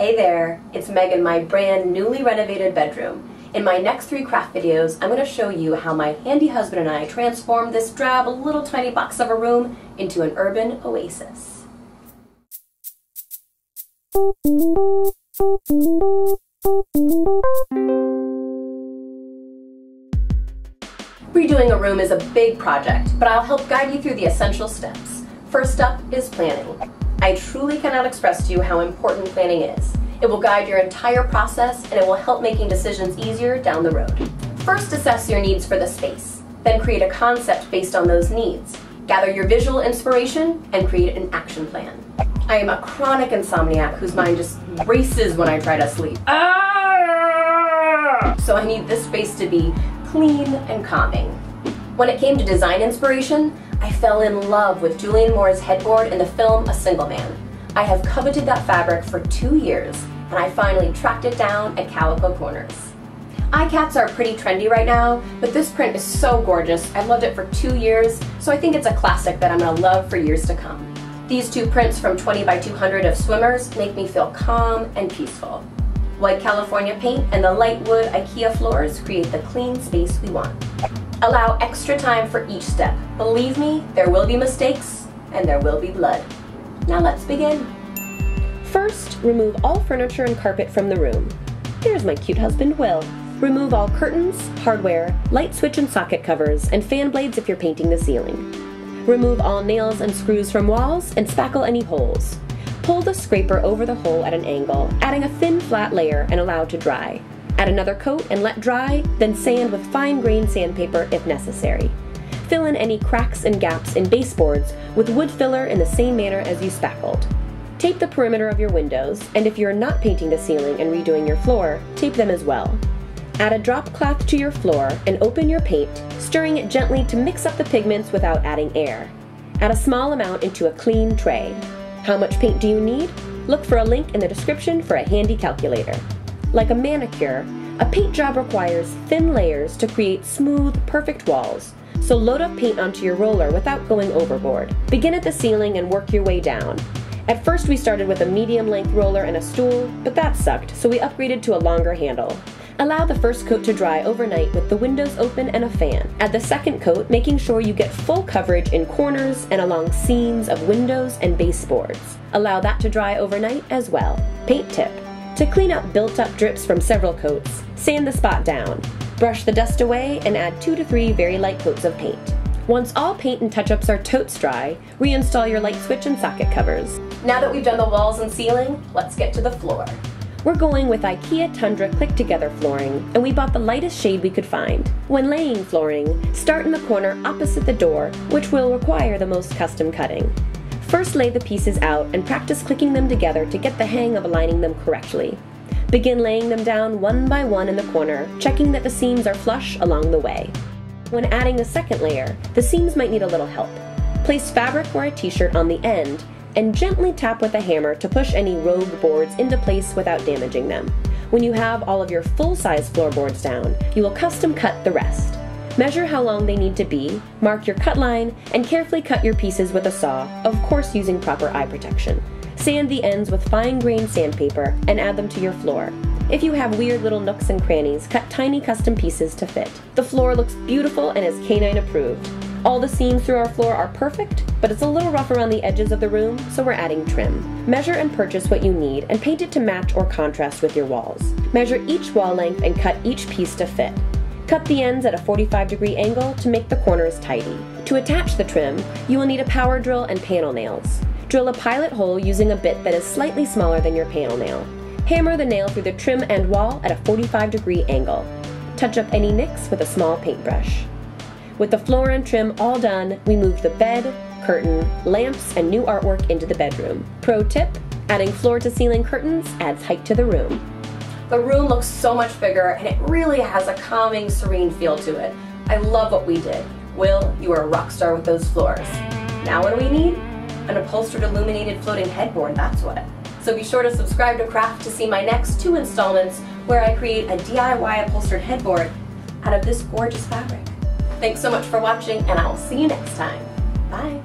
Hey there, it's Meg in my brand newly renovated bedroom. In my next 3 craft videos, I'm going to show you how my handy husband and I transformed this drab little tiny box of a room into an urban oasis. Redoing a room is a big project, but I'll help guide you through the essential steps. First up is planning. I truly cannot express to you how important planning is. It will guide your entire process and it will help making decisions easier down the road. First, assess your needs for the space. Then create a concept based on those needs. Gather your visual inspiration and create an action plan. I am a chronic insomniac whose mind just races when I try to sleep. So I need this space to be clean and calming. When it came to design inspiration, I fell in love with Julianne Moore's headboard in the film A Single Man. I have coveted that fabric for 2 years, and I finally tracked it down at Calico Corners. iCats are pretty trendy right now, but this print is so gorgeous. I've loved it for 2 years, so I think it's a classic that I'm gonna love for years to come. These 2 prints from 20 by 200 of swimmers make me feel calm and peaceful. White California paint and the light wood Ikea floors create the clean space we want. Allow extra time for each step. Believe me, there will be mistakes and there will be blood. Now let's begin. First, remove all furniture and carpet from the room. There's my cute husband, Will. Remove all curtains, hardware, light switch and socket covers, and fan blades if you're painting the ceiling. Remove all nails and screws from walls and spackle any holes. Pull the scraper over the hole at an angle, adding a thin flat layer and allow to dry. Add another coat and let dry, then sand with fine-grained sandpaper if necessary. Fill in any cracks and gaps in baseboards with wood filler in the same manner as you spackled. Tape the perimeter of your windows, and if you're not painting the ceiling and redoing your floor, tape them as well. Add a drop cloth to your floor and open your paint, stirring it gently to mix up the pigments without adding air. Add a small amount into a clean tray. How much paint do you need? Look for a link in the description for a handy calculator. Like a manicure, a paint job requires thin layers to create smooth, perfect walls, so load up paint onto your roller without going overboard. Begin at the ceiling and work your way down. At first we started with a medium-length roller and a stool, but that sucked, so we upgraded to a longer handle. Allow the first coat to dry overnight with the windows open and a fan. Add the second coat, making sure you get full coverage in corners and along seams of windows and baseboards. Allow that to dry overnight as well. Paint tip. To clean up built-up drips from several coats, sand the spot down. Brush the dust away and add 2 to 3 very light coats of paint. Once all paint and touch-ups are totes dry, reinstall your light switch and socket covers. Now that we've done the walls and ceiling, let's get to the floor. We're going with Ikea Tundra click-together flooring, and we bought the lightest shade we could find. When laying flooring, start in the corner opposite the door, which will require the most custom cutting. First lay the pieces out and practice clicking them together to get the hang of aligning them correctly. Begin laying them down one by one in the corner, checking that the seams are flush along the way. When adding the second layer, the seams might need a little help. Place fabric or a t-shirt on the end and gently tap with a hammer to push any rogue boards into place without damaging them. When you have all of your full-size floorboards down, you will custom cut the rest. Measure how long they need to be, mark your cut line, and carefully cut your pieces with a saw, of course using proper eye protection. Sand the ends with fine-grained sandpaper and add them to your floor. If you have weird little nooks and crannies, cut tiny custom pieces to fit. The floor looks beautiful and is canine approved. All the seams through our floor are perfect, but it's a little rough around the edges of the room, so we're adding trim. Measure and purchase what you need and paint it to match or contrast with your walls. Measure each wall length and cut each piece to fit. Cut the ends at a 45-degree angle to make the corners tidy. To attach the trim, you will need a power drill and panel nails. Drill a pilot hole using a bit that is slightly smaller than your panel nail. Hammer the nail through the trim end wall at a 45-degree angle. Touch up any nicks with a small paintbrush. With the floor and trim all done, we move the bed, curtain, lamps, and new artwork into the bedroom. Pro tip, adding floor-to-ceiling curtains adds height to the room. The room looks so much bigger, and it really has a calming, serene feel to it. I love what we did. Will, you are a rock star with those floors. Now what do we need? An upholstered illuminated floating headboard, that's what. So be sure to subscribe to Craft to see my next 2 installments where I create a DIY upholstered headboard out of this gorgeous fabric. Thanks so much for watching, and I will see you next time. Bye.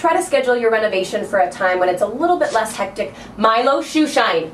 Try to schedule your renovation for a time when it's a little bit less hectic. Milo, shoe shine!